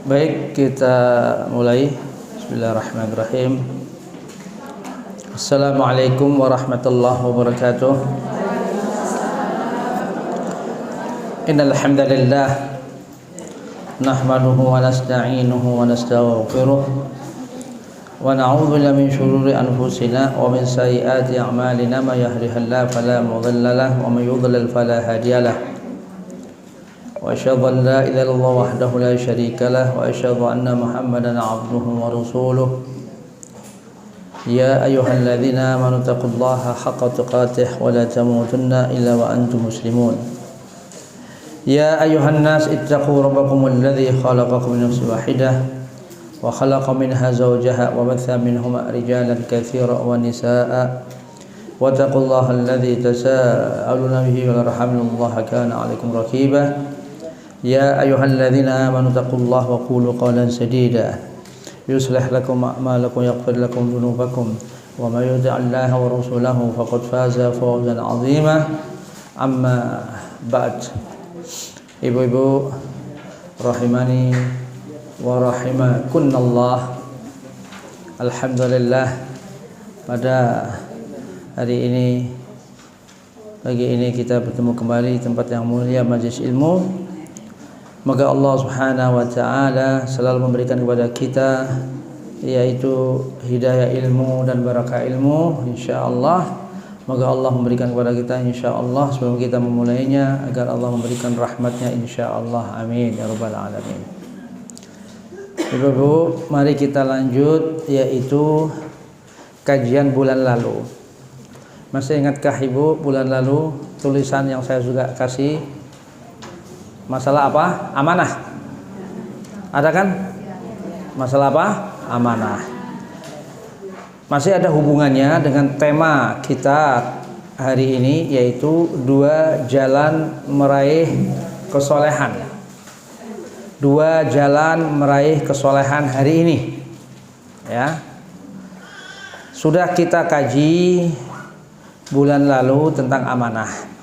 Baik, kita mulai. Bismillahirrahmanirrahim. Assalamualaikum warahmatullahi wabarakatuh. Innal hamdalillah nahmaduhu wa nasta'inuhu wa nastaghfiruh wa na'udzu billahi min shururi anfusina wa min sayyiati a'malina may yahdihillahu fala mudilla lahu wa may yudlil fala hadiyalah. وأشهد أن لا إله إلا الله وحده لا شريك له وأشهد أن محمدا عبده ورسوله يا أيها الذين آمنوا اتقوا الله حق تقاته ولا تموتن إلا وأنتم مسلمون يا أيها الناس اتقوا ربكم الذي خلقكم من نفس واحدة وخلق منها زوجها وبث منهما رجالا كثيرا ونساء واتقوا الله الذي تساءلون به والأرحام إن الله كان عليكم رقيبا يا أيها الذين آمنوا اتقوا الله وقولوا قولا سديدا يصلح لكم أعمالكم ويغفر لكم ذنوبكم ومن يطع الله ورسوله فقد فاز فوزا عظيما أما بعد. Ibu-ibu rahimani wa rahimakunallah, alhamdulillah pada hari ini, pagi ini kita bertemu kembali di tempat yang mulia, majelis ilmu. Semoga Allah Subhanahu wa taala selalu memberikan kepada kita yaitu hidayah ilmu dan barakah ilmu insyaallah. Semoga Allah memberikan kepada kita insyaallah sebelum kita memulainya, agar Allah memberikan rahmatnya insyaallah. Amin ya rabbal alamin. Ibu-ibu, mari kita lanjut yaitu kajian bulan lalu. Masih ingatkah Ibu bulan lalu tulisan yang saya juga kasih? Masalah apa? Amanah. Ada kan? Masalah apa? Amanah. Masih ada hubungannya dengan tema kita hari ini, yaitu dua jalan meraih kesolehan. Dua jalan meraih kesolehan hari ini. Ya. Sudah kita kaji bulan lalu tentang amanah.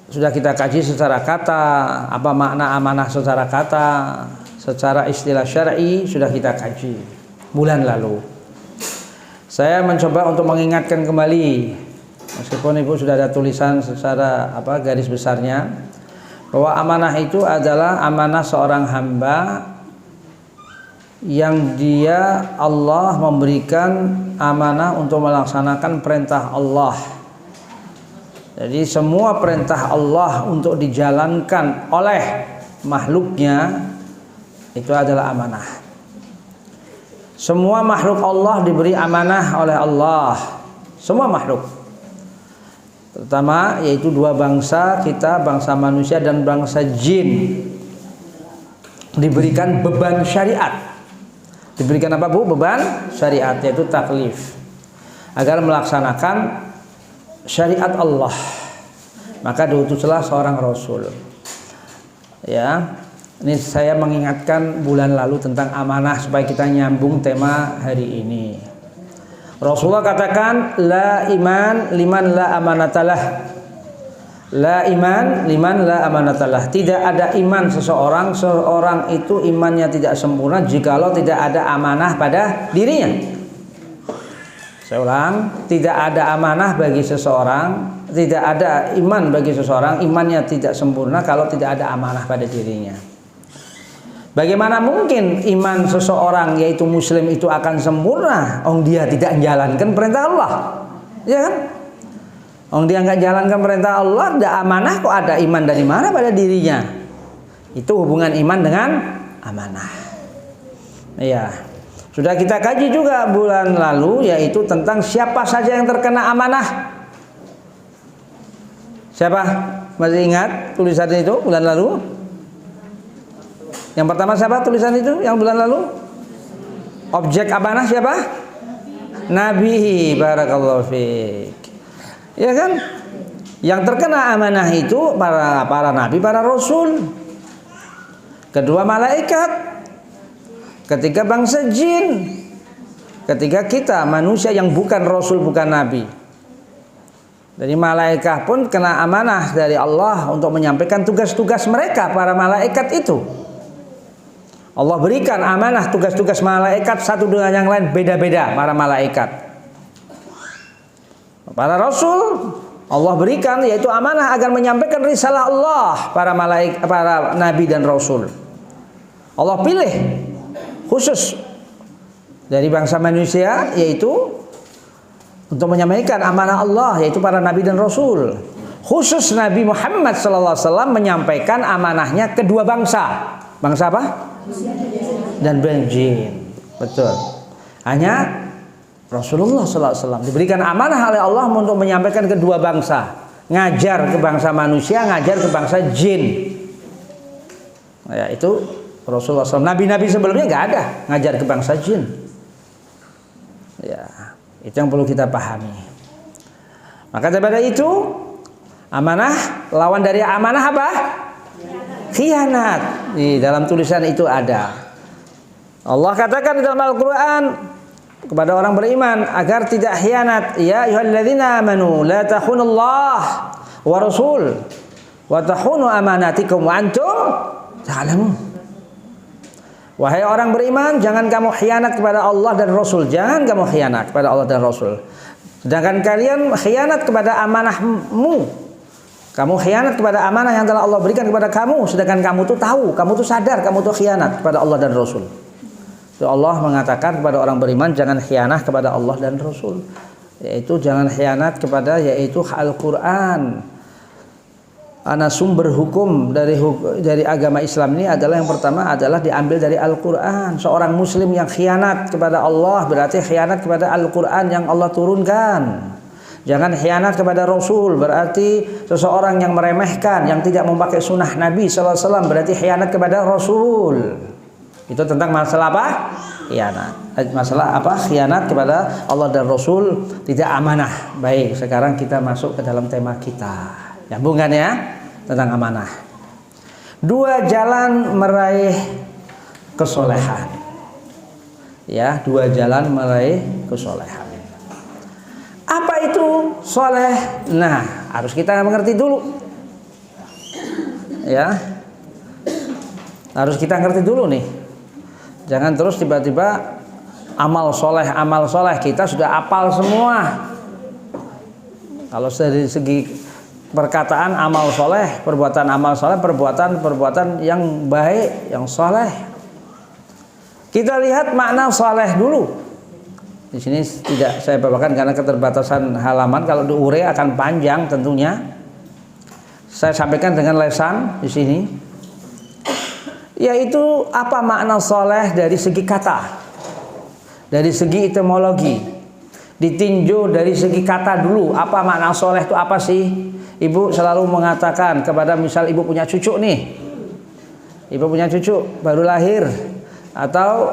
Sudah kita kaji secara kata, apa makna amanah secara kata, secara istilah syar'i sudah kita kaji bulan lalu. Saya mencoba untuk mengingatkan kembali, meskipun Ibu sudah ada tulisan secara garis besarnya, bahwa amanah itu adalah amanah seorang hamba yang dia Allah memberikan amanah untuk melaksanakan perintah Allah. Jadi semua perintah Allah untuk dijalankan oleh makhluknya itu adalah amanah. Semua makhluk Allah diberi amanah oleh Allah. Semua makhluk. Terutama yaitu dua bangsa kita, bangsa manusia dan bangsa jin, diberikan beban syariat. Diberikan apa Bu? Beban syariat, yaitu taklif, agar melaksanakan syariat Allah. Maka diutuslah seorang rasul. Ya, ini saya mengingatkan bulan lalu tentang amanah supaya kita nyambung tema hari ini. Rasulullah katakan, la iman liman la amanatalah. La iman liman la amanatalah. Tidak ada iman seorang itu imannya tidak sempurna jikalau tidak ada amanah pada dirinya. Saya ulang, tidak ada amanah bagi seseorang, tidak ada iman bagi seseorang, imannya tidak sempurna kalau tidak ada amanah pada dirinya. Bagaimana mungkin iman seseorang yaitu muslim itu akan sempurna dia tidak menjalankan perintah Allah? Ya kan? Dia nggak jalankan perintah Allah, ada amanah, kok ada iman dari mana pada dirinya? Itu hubungan iman dengan amanah. Ya. Sudah kita kaji juga bulan lalu, yaitu tentang siapa saja yang terkena amanah. Siapa? Masih ingat tulisan itu bulan lalu? Yang pertama siapa tulisan itu yang bulan lalu? Objek amanah siapa? Nabi. Barakallahu fiik. Ya kan? Yang terkena amanah itu para nabi, para rasul. Kedua malaikat. Ketiga bangsa jin. Ketiga kita manusia yang bukan rasul, bukan nabi. Jadi malaikat pun kena amanah dari Allah untuk menyampaikan tugas-tugas mereka, para malaikat itu. Allah berikan amanah tugas-tugas malaikat satu dengan yang lain beda-beda para malaikat. Para rasul Allah berikan yaitu amanah agar menyampaikan risalah Allah para malaikat, para nabi dan rasul. Allah pilih khusus dari bangsa manusia yaitu untuk menyampaikan amanah Allah yaitu para nabi dan rasul. Khusus Nabi Muhammad SAW menyampaikan amanahnya kedua bangsa. Bangsa apa? Dan jin. Betul. Hanya Rasulullah SAW diberikan amanah oleh Allah untuk menyampaikan kedua bangsa. Ngajar ke bangsa manusia, ngajar ke bangsa jin. Ya, itu Rasulullah SAW. Nabi-nabi sebelumnya nggak ada ngajar ke bangsa jin. Ya, itu yang perlu kita pahami. Maka daripada itu, amanah lawan dari amanah apa? Khianat. Di dalam tulisan itu ada. Allah katakan di dalam Al-Quran kepada orang beriman agar tidak khianat. Ya ayyuhalladzina amanu la takhunullah wa rasul wa takhunu amanatikum wa antum ta'lamun. Wahai orang beriman, jangan kamu khianat kepada Allah dan Rasul. Jangan kamu khianat kepada Allah dan Rasul. Sedangkan kalian khianat kepada amanahmu. Kamu khianat kepada amanah yang telah Allah berikan kepada kamu, sedangkan kamu tuh tahu, kamu tuh sadar, kamu tuh khianat kepada Allah dan Rasul. Itu Allah mengatakan kepada orang beriman jangan khianat kepada Allah dan Rasul. Yaitu jangan khianat kepada yaitu Al-Qur'an. Karena sumber hukum dari agama Islam ini adalah yang pertama adalah diambil dari Al-Qur'an. Seorang muslim yang khianat kepada Allah berarti khianat kepada Al-Qur'an yang Allah turunkan. Jangan khianat kepada Rasul, berarti seseorang yang meremehkan, yang tidak memakai sunnah Nabi SAW, berarti khianat kepada Rasul. Itu tentang masalah apa? Khianat. Masalah apa? Khianat kepada Allah dan Rasul, tidak amanah. Baik, sekarang kita masuk ke dalam tema kita. Nyambung kan ya? Tentang amanah. Dua jalan meraih kesolehan. Ya, dua jalan meraih kesolehan. Apa itu soleh? Nah, harus kita mengerti dulu. Ya, harus kita ngerti dulu nih. Jangan terus tiba-tiba amal soleh kita sudah apal semua. Kalau dari segi perkataan amal soleh, perbuatan amal soleh, perbuatan yang baik, yang soleh. Kita lihat makna soleh dulu. Di sini tidak saya bawakan karena keterbatasan halaman. Kalau diure akan panjang tentunya. Saya sampaikan dengan lesan di sini. Yaitu apa makna soleh dari segi kata, dari segi etimologi. Ditinjau dari segi kata dulu. Apa makna soleh itu apa sih? Ibu selalu mengatakan kepada misal ibu punya cucu nih. Ibu punya cucu baru lahir atau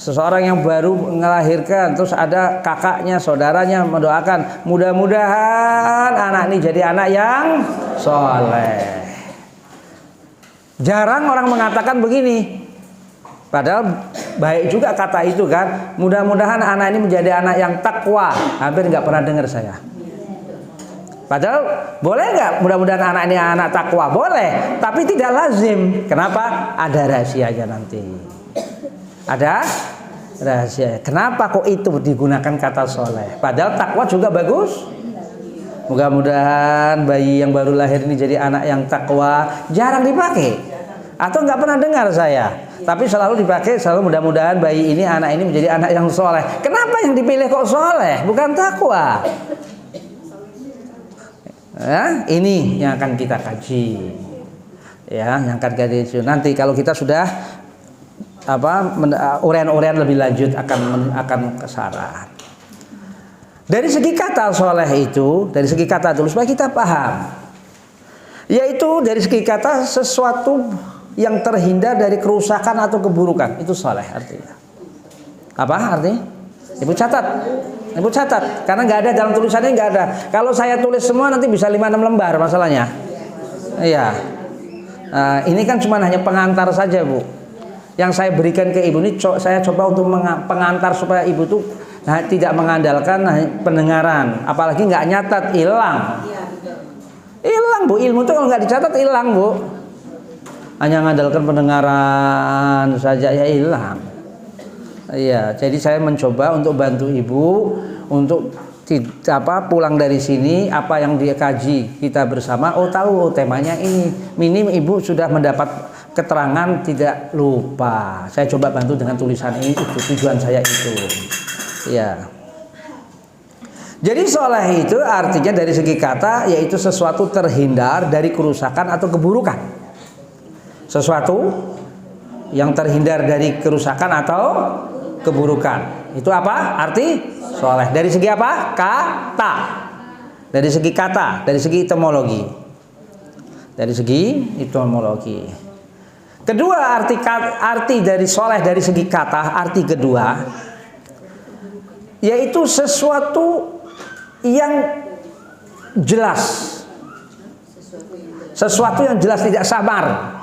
seseorang yang baru melahirkan, terus ada kakaknya, saudaranya mendoakan, mudah-mudahan anak ini jadi anak yang soleh. Jarang orang mengatakan begini. Padahal baik juga kata itu kan. Mudah-mudahan anak ini menjadi anak yang takwa. Hampir nggak pernah dengar saya. Padahal boleh nggak mudah-mudahan anak ini anak takwa? Boleh, tapi tidak lazim. Kenapa? Ada rahasianya nanti. Ada rahasia. Kenapa kok itu digunakan kata soleh? Padahal takwa juga bagus. Mudah-mudahan bayi yang baru lahir ini jadi anak yang takwa. Jarang dipakai. Atau nggak pernah dengar saya. Tapi selalu dipakai, selalu mudah-mudahan bayi ini, anak ini menjadi anak yang soleh. Kenapa yang dipilih kok soleh? Bukan takwa. Ya, ini yang akan kita kaji. Ya, yang akan kita kaji. Nanti kalau kita sudah urean-urean lebih lanjut akan kesana. Dari segi kata soleh itu, dari segi kata dulu supaya kita paham. Yaitu dari segi kata sesuatu yang terhindar dari kerusakan atau keburukan, itu soleh artinya. Apa artinya? Ibu catat, karena nggak ada dalam tulisannya, nggak ada. Kalau saya tulis semua nanti bisa 5-6 lembar masalahnya. Iya. Ini kan cuma hanya pengantar saja, Bu. Yang saya berikan ke ibu ini saya coba untuk pengantar supaya ibu tuh tidak mengandalkan pendengaran, apalagi nggak nyatat, hilang Bu, ilmu tuh kalau nggak dicatat hilang Bu. hanya mengandalkan pendengaran saja ya hilang. Iya, jadi saya mencoba untuk bantu ibu untuk pulang dari sini apa yang dia kaji kita bersama. Oh tahu, temanya ini. Minim ibu sudah mendapat keterangan tidak lupa. Saya coba bantu dengan tulisan ini, itu tujuan saya itu. Ya. Jadi soleh itu artinya dari segi kata yaitu sesuatu terhindar dari kerusakan atau keburukan. Sesuatu yang terhindar dari kerusakan atau keburukan. Itu apa? Arti soleh. Dari segi apa? Kata. Dari segi kata, dari segi etimologi. Dari segi etimologi. Kedua arti dari soleh dari segi kata, arti kedua yaitu sesuatu yang jelas. Sesuatu yang jelas tidak samar.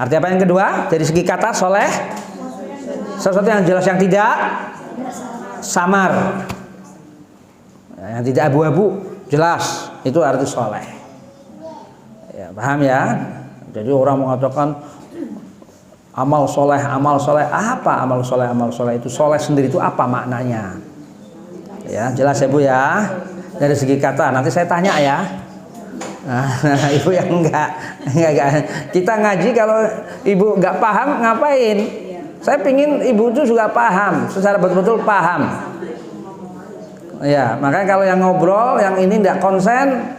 Arti apa yang kedua? Dari segi kata soleh, sesuatu yang jelas yang tidak samar, yang tidak abu-abu, jelas. Itu arti soleh. Ya, paham ya? Jadi orang mengatakan amal soleh apa? Amal soleh itu soleh sendiri itu apa maknanya? Ya jelas ya Bu ya. Dari segi kata nanti saya tanya ya. Nah, ibu yang enggak. Kita ngaji kalau ibu enggak paham ngapain? Saya pingin ibu itu juga paham, secara betul-betul paham. Ya, makanya kalau yang ngobrol, yang ini enggak konsen,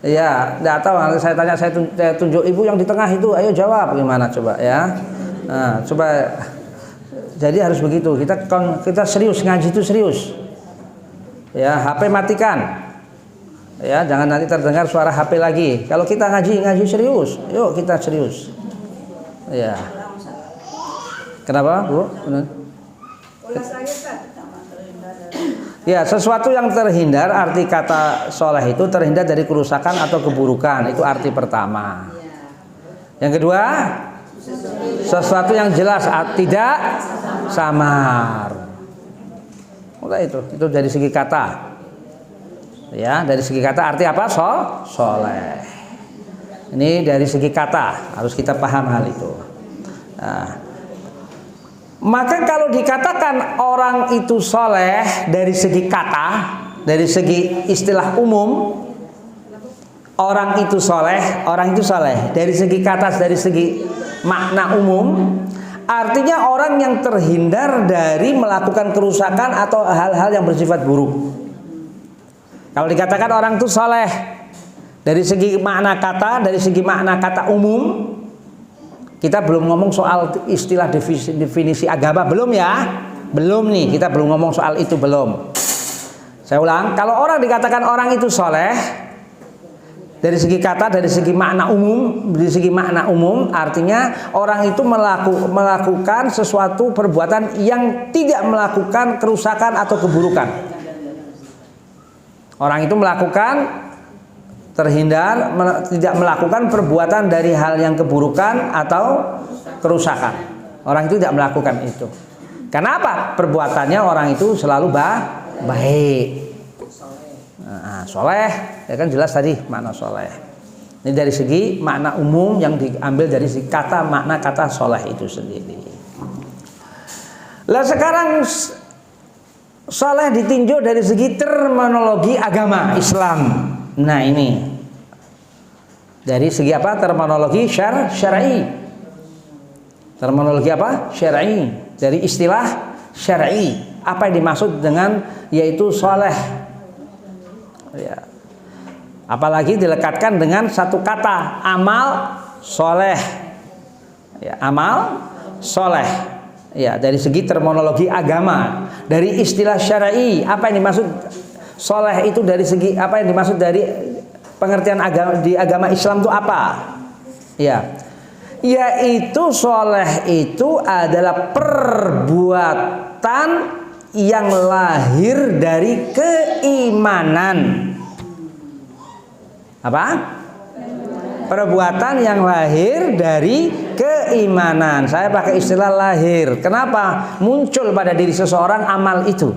ya enggak tahu. Nanti saya tanya, saya tunjuk ibu yang di tengah itu, ayo jawab gimana coba ya. Nah, coba. Jadi harus begitu. Kita serius ngaji itu serius. Ya, HP matikan. Ya, jangan nanti terdengar suara HP lagi. Kalau kita ngaji serius. Yuk kita serius. Ya. Kenapa, Bu? Ya, sesuatu yang terhindar, arti kata soleh itu terhindar dari kerusakan atau keburukan. Itu arti pertama. Yang kedua, sesuatu yang jelas, tidak samar. Udah itu dari segi kata. Ya, dari segi kata arti apa? Soleh. Ini dari segi kata, harus kita paham hal itu. Nah, maka kalau dikatakan orang itu soleh dari segi kata, dari segi istilah umum, orang itu soleh dari segi kata, dari segi makna umum, artinya orang yang terhindar dari melakukan kerusakan atau hal-hal yang bersifat buruk. Kalau dikatakan orang itu soleh dari segi makna kata, dari segi makna kata umum, kita belum ngomong soal istilah definisi agama, belum ya? Belum nih, kita belum ngomong soal itu, belum. Saya ulang, kalau orang dikatakan orang itu soleh dari segi kata, dari segi makna umum, artinya orang itu melakukan sesuatu perbuatan yang tidak melakukan kerusakan atau keburukan. Orang itu terhindar, tidak melakukan perbuatan dari hal yang keburukan atau kerusakan. Orang itu tidak melakukan itu. Kenapa? Perbuatannya orang itu selalu baik. Nah, soleh, ya kan jelas tadi makna soleh. Ini dari segi makna umum yang diambil dari segi makna kata soleh itu sendiri. Lah sekarang soleh ditinjau dari segi terminologi agama Islam. Nah ini dari segi apa? Terminologi syar'i. Terminologi apa? Syar'i. Dari istilah syar'i. Apa yang dimaksud dengan yaitu soleh? Ya. Apalagi dilekatkan dengan satu kata, amal soleh. Ya, amal soleh. Ya, dari segi terminologi agama, dari istilah syar'i, apa yang dimaksud soleh itu dari segi apa yang dimaksud dari pengertian agama di agama Islam itu apa? Ya, yaitu soleh itu adalah perbuatan yang lahir dari keimanan. Apa? Perbuatan yang lahir dari keimanan. Saya pakai istilah lahir. Kenapa? Muncul pada diri seseorang amal itu.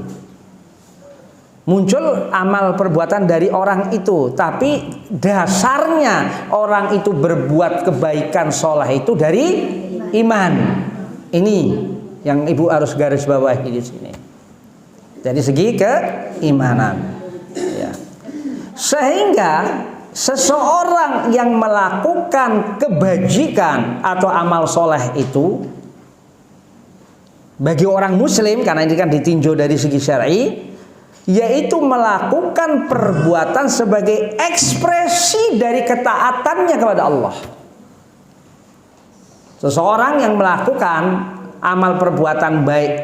muncul amal perbuatan dari orang itu, tapi dasarnya orang itu berbuat kebaikan soleh itu dari iman. Ini yang ibu harus garis bawahi di sini. Dari segi keimanan, ya. Sehingga seseorang yang melakukan kebajikan atau amal soleh itu bagi orang muslim, karena ini kan ditinjau dari segi syar'i, yaitu melakukan perbuatan sebagai ekspresi dari ketaatannya kepada Allah. Seseorang yang melakukan amal perbuatan baik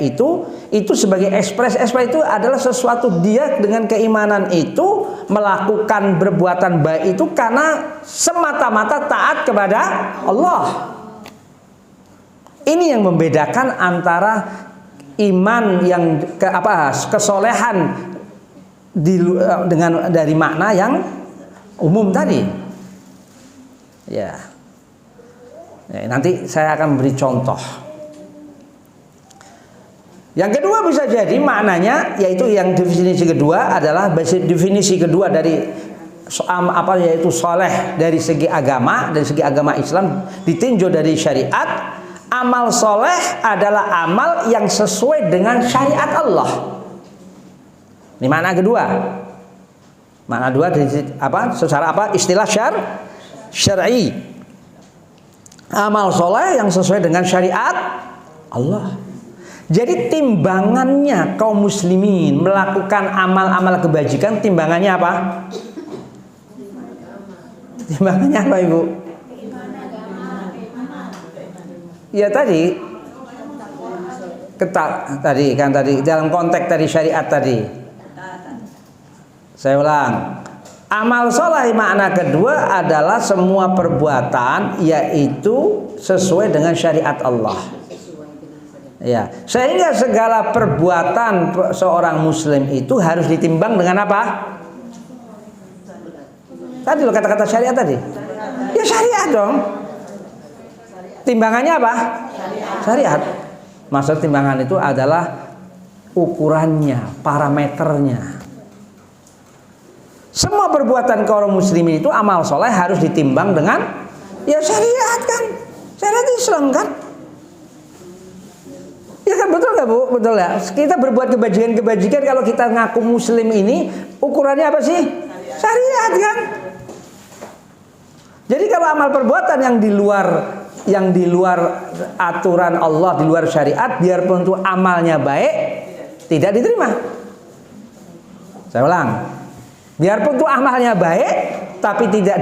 itu sebagai ekspresi itu adalah sesuatu dia dengan keimanan itu melakukan perbuatan baik itu karena semata-mata taat kepada Allah. Ini yang membedakan antara iman yang kesolehan dengan dari makna yang umum tadi. Ya. Nanti saya akan beri contoh. Yang kedua bisa jadi maknanya, yaitu yang definisi kedua adalah definisi kedua dari yaitu soleh dari segi agama Islam ditinjau dari syariat. Amal soleh adalah amal yang sesuai dengan syariat Allah. Ini makna kedua. Makna dua dari secara istilah syar'i. Amal soleh yang sesuai dengan syariat Allah. Jadi timbangannya kaum muslimin melakukan amal-amal kebajikan, timbangannya apa? Timbangannya apa, Ibu? Ya tadi dalam konteks tadi syariat tadi. Saya ulang, amal soleh makna kedua adalah semua perbuatan yaitu sesuai dengan syariat Allah. Ya, sehingga segala perbuatan seorang muslim itu harus ditimbang dengan apa? Tadi lo kata-kata syariat tadi. Ya syariat dong. Timbangannya apa? Syariat. Maksud timbangan itu adalah ukurannya, parameternya. Semua perbuatan kaum muslimin itu amal soleh harus ditimbang dengan ya syariat kan, syariat Islam kan. Ya kan, betul nggak Bu? Betul ya. Kita berbuat kebajikan kalau kita ngaku muslim ini ukurannya apa sih? Syariat kan. Jadi kalau amal perbuatan yang di luar aturan Allah, di luar syariat, biarpun itu amalnya baik, tidak diterima. Saya ulang. Biarpun itu amalnya baik, tapi dia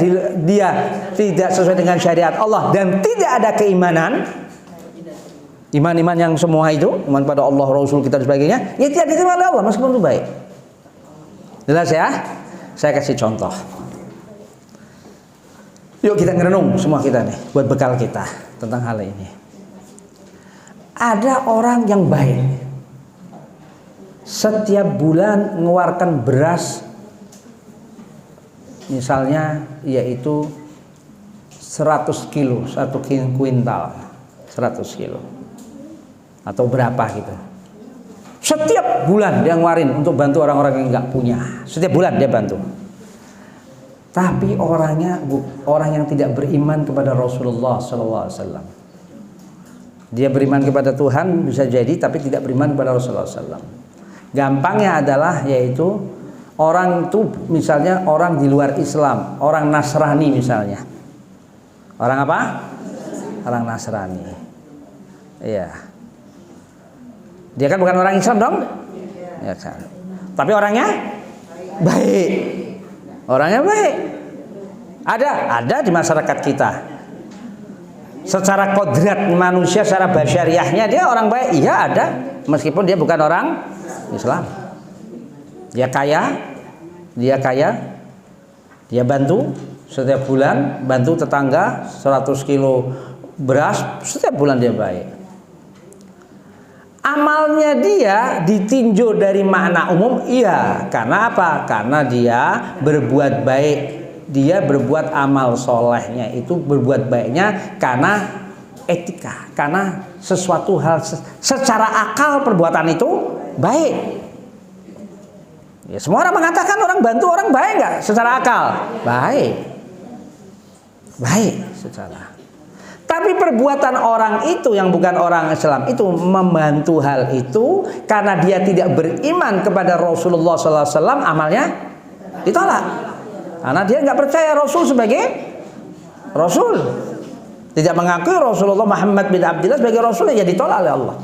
tidak sesuai dengan syariat Allah dan tidak ada keimanan, iman-iman yang semua itu, iman pada Allah, Rasul kita dan sebagainya, ya tidak diterima oleh Allah meskipun itu baik. Jelas ya? Saya kasih contoh. Yuk kita ngerenung semua kita nih, buat bekal kita tentang hal ini. Ada orang yang baik, setiap bulan mengeluarkan beras, misalnya yaitu 100 kilo, 1 kuintal, 100 kilo atau berapa gitu. Setiap bulan dia ngeluarin untuk bantu orang-orang yang nggak punya. Setiap bulan dia bantu. Tapi orang yang tidak beriman kepada Rasulullah SAW. Dia beriman kepada Tuhan bisa jadi, tapi tidak beriman kepada Rasulullah SAW. Gampangnya adalah yaitu orang itu misalnya orang di luar Islam, orang Nasrani misalnya. Orang apa? Orang Nasrani. Iya. Dia kan bukan orang Islam dong? Ya kan. Tapi orangnya baik. Orangnya baik. Ada di masyarakat kita. Secara kodrat manusia, secara basyariahnya dia orang baik. Iya ada, meskipun dia bukan orang Islam. Dia kaya, dia bantu setiap bulan, bantu tetangga 100 kilo beras setiap bulan, dia baik. Amalnya dia ditinjau dari makna umum, iya. Karena apa? Karena dia berbuat baik, dia berbuat amal solehnya itu berbuat baiknya karena etika, karena sesuatu hal secara akal perbuatan itu baik. Ya, semua orang mengatakan orang bantu orang baik nggak secara akal? Baik. Baik secara. Tapi perbuatan orang itu yang bukan orang Islam itu membantu hal itu karena dia tidak beriman kepada Rasulullah SAW, amalnya ditolak. Karena dia nggak percaya Rasul sebagai Rasul, tidak mengakui Rasulullah Muhammad bin Abdullah sebagai Rasul, ya ditolak oleh Allah.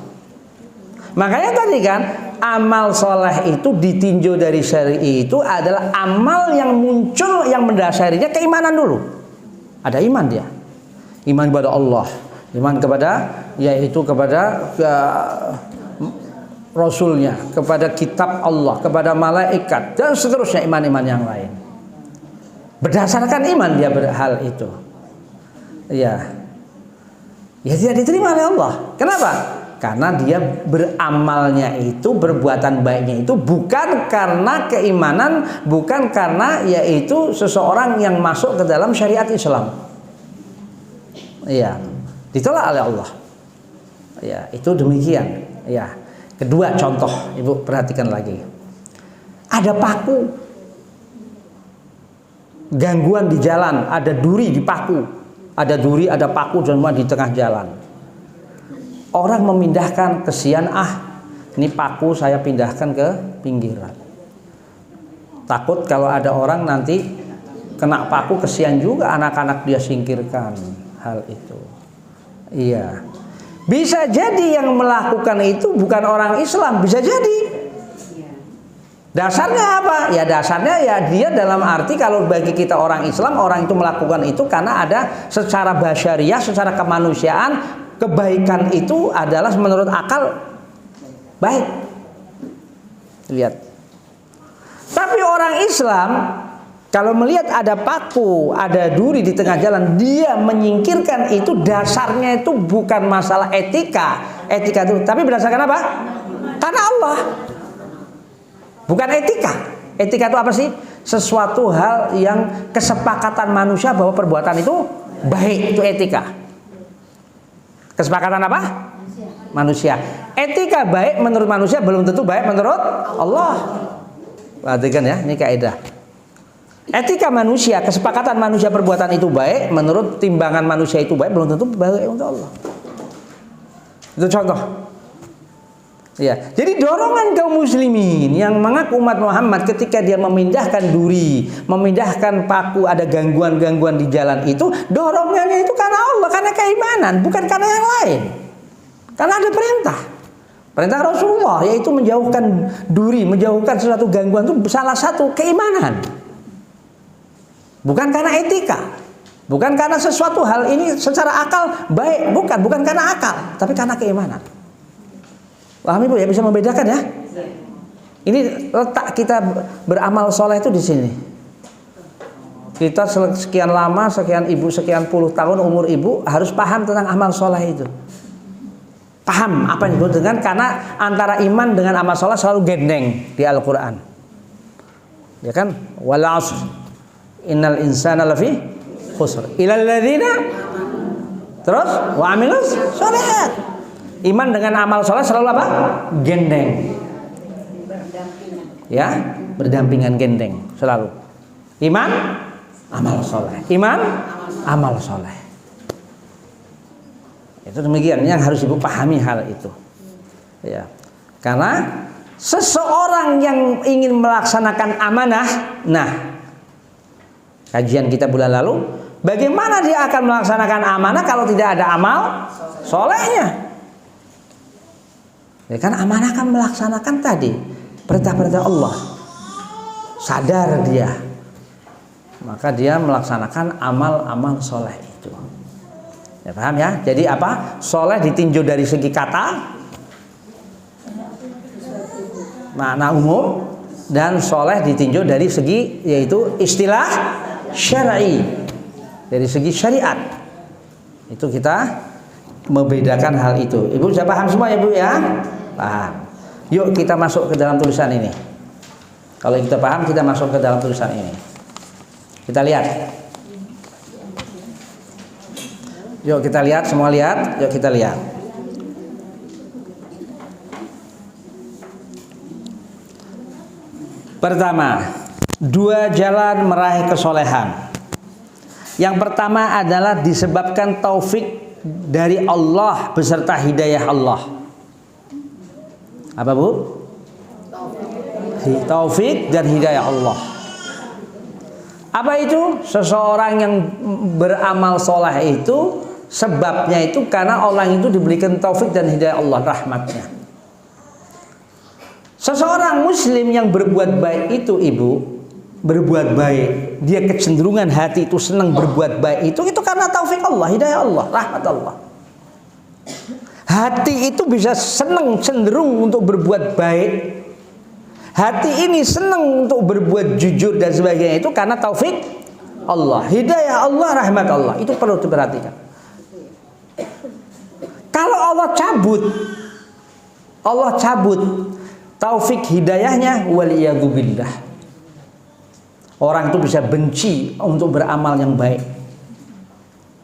Makanya tadi kan amal soleh itu ditinjau dari syar'i itu adalah amal yang muncul yang mendasarinya keimanan dulu. Ada iman dia. Iman kepada Allah, iman kepada yaitu kepada Rasulnya, kepada kitab Allah, kepada malaikat dan seterusnya iman-iman yang lain. Berdasarkan iman dia hal itu. Ya tidak diterima oleh Allah. Kenapa? Karena dia beramalnya itu, perbuatan baiknya itu bukan karena keimanan, bukan karena yaitu seseorang yang masuk ke dalam syariat Islam. Iya, ditolak oleh Allah. Ya, itu demikian. Ya. Kedua contoh, Ibu perhatikan lagi. Ada paku, gangguan di jalan, ada duri di paku, ada duri, ada paku semua di tengah jalan. Orang memindahkan, kesian ini paku saya pindahkan ke pinggiran. Takut kalau ada orang nanti kena paku, kesian juga anak-anak dia singkirkan hal itu. Iya. Bisa jadi yang melakukan itu bukan orang Islam, bisa jadi. Dasarnya apa? Ya dasarnya ya dia dalam arti kalau bagi kita orang Islam, orang itu melakukan itu karena ada secara basyariah, secara kemanusiaan, kebaikan itu adalah menurut akal baik. Lihat. Tapi orang Islam kalau melihat ada paku, ada duri di tengah jalan, dia menyingkirkan itu dasarnya itu bukan masalah etika itu, tapi berdasarkan apa? Karena Allah. Bukan etika. Etika itu apa sih? Sesuatu hal yang kesepakatan manusia bahwa perbuatan itu baik, itu etika. Kesepakatan apa? Manusia. Etika baik menurut manusia belum tentu baik menurut Allah. Perhatikan ya, ini kaidah. Etika manusia, kesepakatan manusia perbuatan itu baik, menurut timbangan manusia itu baik, belum tentu baik untuk Allah. Itu contoh. Ya, jadi dorongan kaum muslimin yang mengaku umat Muhammad ketika dia memindahkan duri, memindahkan paku, ada gangguan-gangguan di jalan itu, dorongannya itu karena Allah, karena keimanan, bukan karena yang lain. Karena ada perintah Rasulullah, yaitu menjauhkan duri, menjauhkan sesuatu gangguan itu salah satu keimanan. Bukan karena etika, bukan karena sesuatu hal ini secara akal baik, bukan karena akal, tapi karena keimanan. Paham Ibu ya, bisa membedakan ya? Ini letak kita beramal soleh itu di sini. Kita sekian lama, sekian ibu, sekian puluh tahun umur ibu harus paham tentang amal soleh itu. Paham apa yang disebut dengan, karena antara iman dengan amal soleh selalu gendeng di Al-Quran. Ya kan? Wal 'ashr innal insana lafi khusr illal ladzina terus wa amilus sholihat. Iman dengan amal soleh selalu apa? Gendeng. Ya, berdampingan, gendeng selalu. Iman, amal soleh. Iman, amal soleh. Itu demikian yang harus Ibu pahami hal itu. Ya, karena seseorang yang ingin melaksanakan amanah, kajian kita bulan lalu, bagaimana dia akan melaksanakan amanah kalau tidak ada amal solehnya? Ya kan, amanah kan melaksanakan tadi perintah-perintah Allah. Sadar dia, maka dia melaksanakan amal-amal soleh itu. Ya paham ya? Jadi apa? Soleh ditinjau dari segi kata, makna umum, dan soleh ditinjau dari segi yaitu istilah syar'i, dari segi syariat. Itu kita membedakan hal itu. Ibu sudah paham semua ya Bu ya? Paham. Yuk kita masuk ke dalam tulisan ini. Kalau kita paham, kita masuk ke dalam tulisan ini. Kita lihat. Yuk kita lihat, semua lihat. Yuk kita lihat. Pertama, dua jalan meraih kesolehan. Yang pertama adalah disebabkan taufik dari Allah beserta hidayah Allah. Apa Bu? Taufik dan hidayah Allah. Apa itu? Seseorang yang beramal soleh itu sebabnya itu karena orang itu diberikan taufik dan hidayah Allah, rahmatnya. Seseorang muslim yang berbuat baik itu Ibu, berbuat baik, dia kecenderungan hati itu senang berbuat baik itu karena taufik Allah, hidayah Allah, rahmat Allah. Hati itu bisa senang cenderung untuk berbuat baik. Hati ini senang untuk berbuat jujur dan sebagainya itu karena taufik Allah, hidayah Allah, rahmat Allah. Itu perlu diperhatikan. Kalau Allah cabut taufik hidayahnya, waliyadzubillah, orang itu bisa benci untuk beramal yang baik.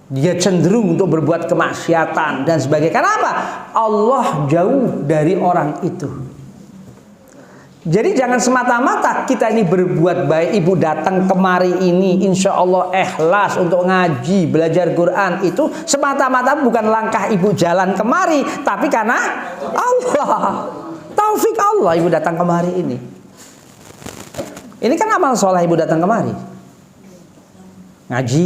Dia cenderung untuk berbuat kemaksiatan dan sebagainya. Kenapa? Allah jauh dari orang itu. Jadi jangan semata-mata kita ini berbuat baik, Ibu datang kemari ini insya Allah ikhlas untuk ngaji, belajar Quran, itu semata-mata bukan langkah Ibu jalan kemari, tapi karena Allah, taufik Allah Ibu datang kemari ini. Ini kan amal soleh Ibu datang kemari, ngaji,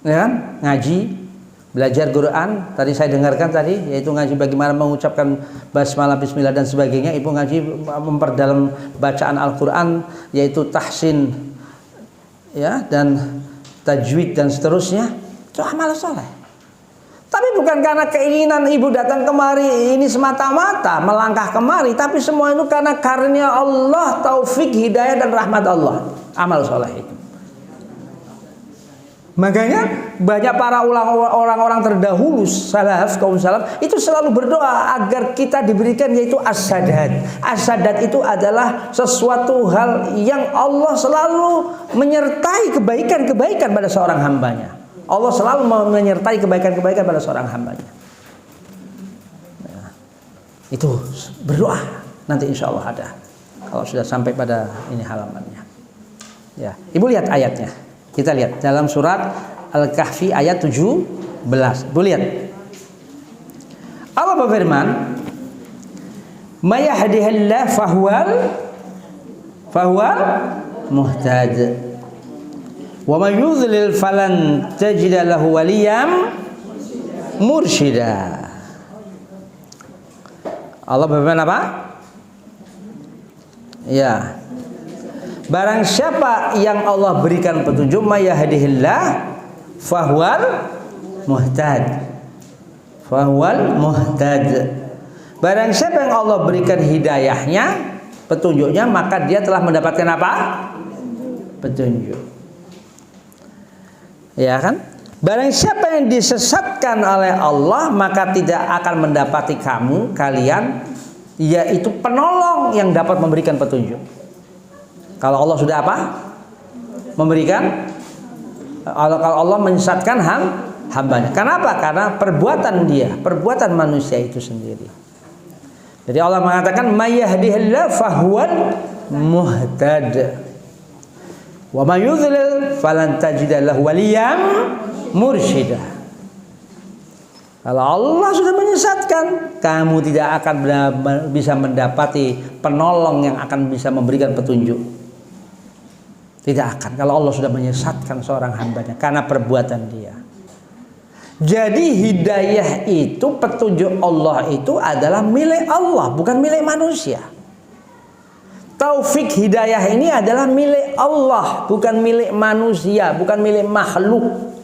ya kan? Ngaji, belajar Quran. Tadi saya dengarkan tadi, yaitu ngaji bagaimana mengucapkan basmalah, bismillah dan sebagainya. Ibu ngaji memperdalam bacaan Al-Quran, yaitu tahsin, ya, dan tajwid dan seterusnya. Itu amal soleh. Tapi bukan karena keinginan Ibu datang kemari ini semata-mata melangkah kemari, tapi semua itu karena karunia Allah, taufik, hidayah dan rahmat Allah. Amal soleh itu. Makanya banyak para orang-orang terdahulu salaf, kaum salaf itu selalu berdoa agar kita diberikan yaitu as-sadat. As-sadat itu adalah sesuatu hal yang Allah selalu menyertai kebaikan-kebaikan pada seorang hambanya. Allah selalu menyertai kebaikan-kebaikan pada seorang hambanya. Nah, itu berdoa nanti insya Allah ada. Kalau sudah sampai pada ini halamannya. Ya, Ibu lihat ayatnya. Kita lihat dalam surat Al-Kahfi ayat 17. Bu lihat. Allah berfirman, "May yahdihillahu fahuwal muhtad. Wa may yudlil falan tajid lahu waliyyan mursyida." Allah berfirman apa? Ya. Barang siapa yang Allah berikan petunjuk, mayahdihillah fahuwal muhtad. Fahuwal muhtad. Barang siapa yang Allah berikan hidayahnya, petunjuknya, maka dia telah mendapatkan apa? Petunjuk. Ya kan? Barang siapa yang disesatkan oleh Allah, maka tidak akan mendapati kalian, yaitu penolong yang dapat memberikan petunjuk. Kalau Allah sudah apa? Memberikan. Kalau Allah menyesatkan hambanya. Kenapa? Karena perbuatan manusia itu sendiri. Jadi Allah mengatakan mayahdihillahu fahuwal muhtad. Wa may yudlil falan tajida lahu waliyyan mursyida. Kalau Allah sudah menyesatkan, kamu tidak akan bisa mendapati penolong yang akan bisa memberikan petunjuk. Tidak akan kalau Allah sudah menyesatkan seorang hambanya karena perbuatan dia. Jadi hidayah itu, petunjuk Allah itu adalah milik Allah, bukan milik manusia. Taufik hidayah ini adalah milik Allah, bukan milik manusia, bukan milik makhluk.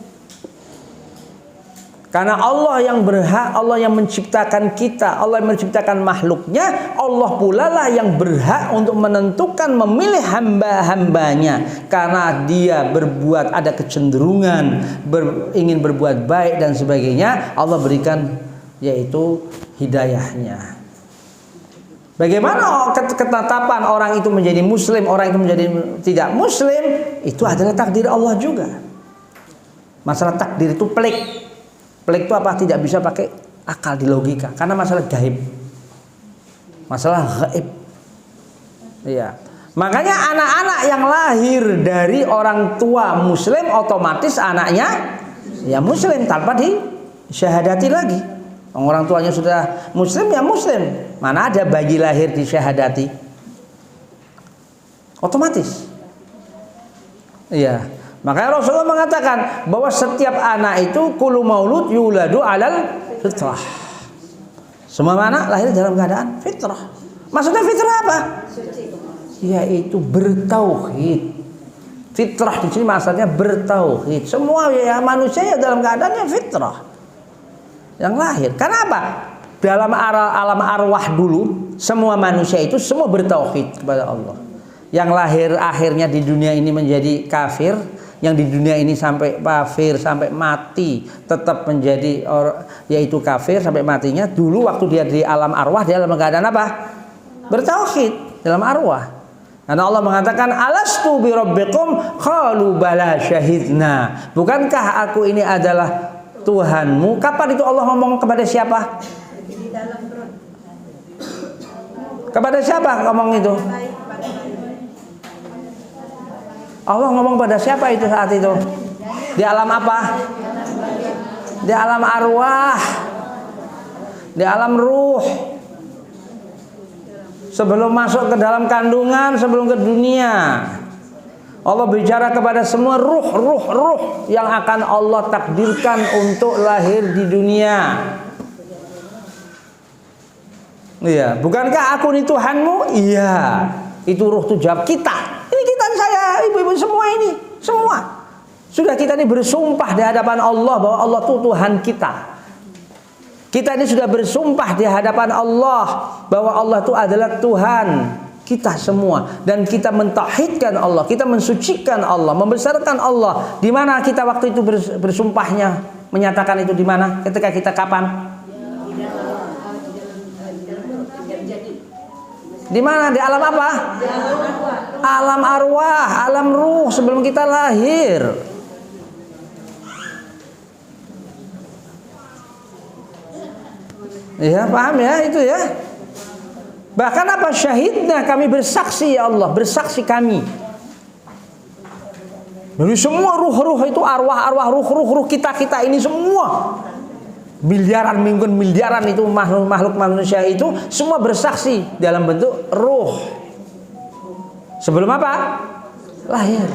Karena Allah yang berhak, Allah yang menciptakan kita, Allah yang menciptakan makhluknya, Allah pula lah yang berhak untuk menentukan, memilih hamba-hambanya. Karena dia berbuat, ada kecenderungan, ingin berbuat baik dan sebagainya, Allah berikan yaitu hidayahnya. Bagaimana ketetapan orang itu menjadi muslim, orang itu menjadi tidak muslim, itu adalah takdir Allah juga. Masalah takdir itu pelik. Pelik itu apa? Tidak bisa pakai akal di logika, karena masalah gaib, masalah gaib. Iya. Makanya anak-anak yang lahir dari orang tua muslim otomatis anaknya ya muslim tanpa disyahadati lagi. Orang tuanya sudah muslim ya muslim. Mana ada bayi lahir disyahadati? Otomatis. Iya. Makanya Rasulullah mengatakan bahwa setiap anak itu kullu maulud yuladu alal fitrah. Semua anak lahir dalam keadaan fitrah. Maksudnya fitrah apa? Yaitu bertauhid. Fitrah di sini maksudnya bertauhid. Semua ya manusia ya dalam keadaannya fitrah yang lahir. Karena apa? Dalam alam arwah dulu semua manusia itu semua bertauhid kepada Allah. Yang lahir akhirnya di dunia ini menjadi kafir, yang di dunia ini sampai kafir sampai mati tetap menjadi yaitu kafir sampai matinya. Dulu waktu dia di alam arwah dia dalam keadaan apa? Bertauhid dalam arwah. Karena Allah mengatakan alastu bi rabbikum qalu bala syahidna. Bukankah aku ini adalah Tuhanmu? Kapan itu Allah ngomong kepada siapa? Kepada siapa ngomong itu? Allah ngomong pada siapa itu saat itu? Di alam apa? Di alam arwah. Di alam ruh. Sebelum masuk ke dalam kandungan, sebelum ke dunia, Allah bicara kepada semua ruh yang akan Allah takdirkan untuk lahir di dunia. Iya, bukankah aku ini Tuhanmu? Iya. Itu ruh itu jawab kita. Ini kita saya, ibu-ibu semua ini, semua. Sudah kita ini bersumpah di hadapan Allah bahwa Allah itu Tuhan kita. Kita ini sudah bersumpah di hadapan Allah bahwa Allah itu adalah Tuhan kita semua, dan kita mentauhidkan Allah, kita mensucikan Allah, membesarkan Allah. Di mana kita waktu itu bersumpahnya, menyatakan itu di mana? Ketika kita kapan? Di mana? Di alam apa? Alam arwah, alam ruh sebelum kita lahir. Ya, paham ya itu ya. Bahkan apa? Syahidna, kami bersaksi ya Allah, bersaksi kami. Dari semua ruh-ruh itu, arwah-arwah, ruh-ruh kita ini semua. Miliaran itu makhluk manusia itu semua bersaksi dalam bentuk ruh. Sebelum apa? Lahir.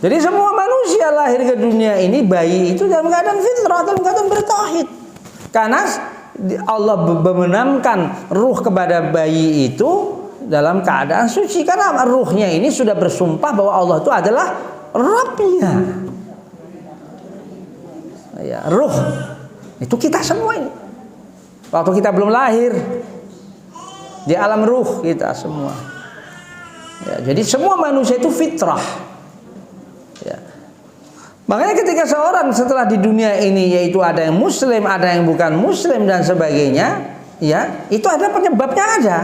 Jadi semua manusia lahir ke dunia ini, bayi itu dalam keadaan fitrah, dalam keadaan bertauhid. Karena Allah membenamkan ruh kepada bayi itu dalam keadaan suci. Karena ruhnya ini sudah bersumpah bahwa Allah itu adalah Rabbnya. Ya, ruh itu kita semua ini. Waktu kita belum lahir, di alam ruh kita semua. Ya, jadi semua manusia itu fitrah. Ya. Makanya ketika seorang setelah di dunia ini, yaitu ada yang muslim, ada yang bukan muslim dan sebagainya, ya itu ada penyebabnya ada.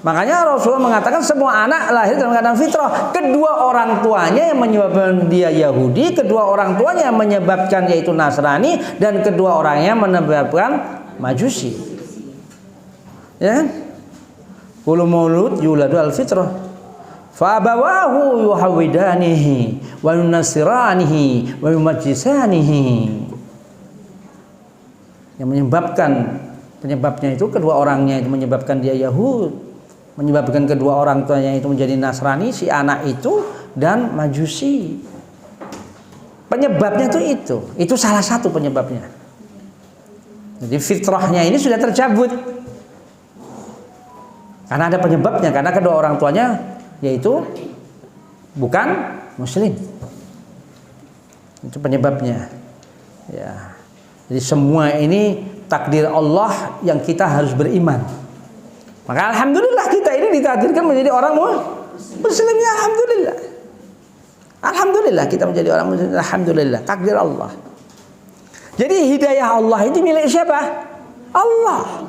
Makanya Rasulullah mengatakan semua anak lahir dalam keadaan fitrah. Kedua orang tuanya yang menyebabkan dia Yahudi, kedua orang tuanya yang menyebabkan yaitu Nasrani, dan kedua orangnya menyebabkan Majusi. Ya, kullu maulud yuladu al fitrah. Fa abawahu yuhawidanihi wa yunasiranihi wa yumajjisanihi. Yang penyebabnya itu kedua orangnya itu menyebabkan dia Yahud, menyebabkan kedua orang tuanya itu menjadi Nasrani, si anak itu, dan Majusi. Penyebabnya itu salah satu penyebabnya. Jadi fitrahnya ini sudah tercabut karena ada penyebabnya, karena kedua orang tuanya yaitu bukan muslim. Itu penyebabnya. Ya. Jadi semua ini takdir Allah yang kita harus beriman. Maka alhamdulillah kita ini ditakdirkan menjadi orang muslim, ya alhamdulillah. Alhamdulillah kita menjadi orang muslim, alhamdulillah, takdir Allah. Jadi hidayah Allah itu milik siapa? Allah.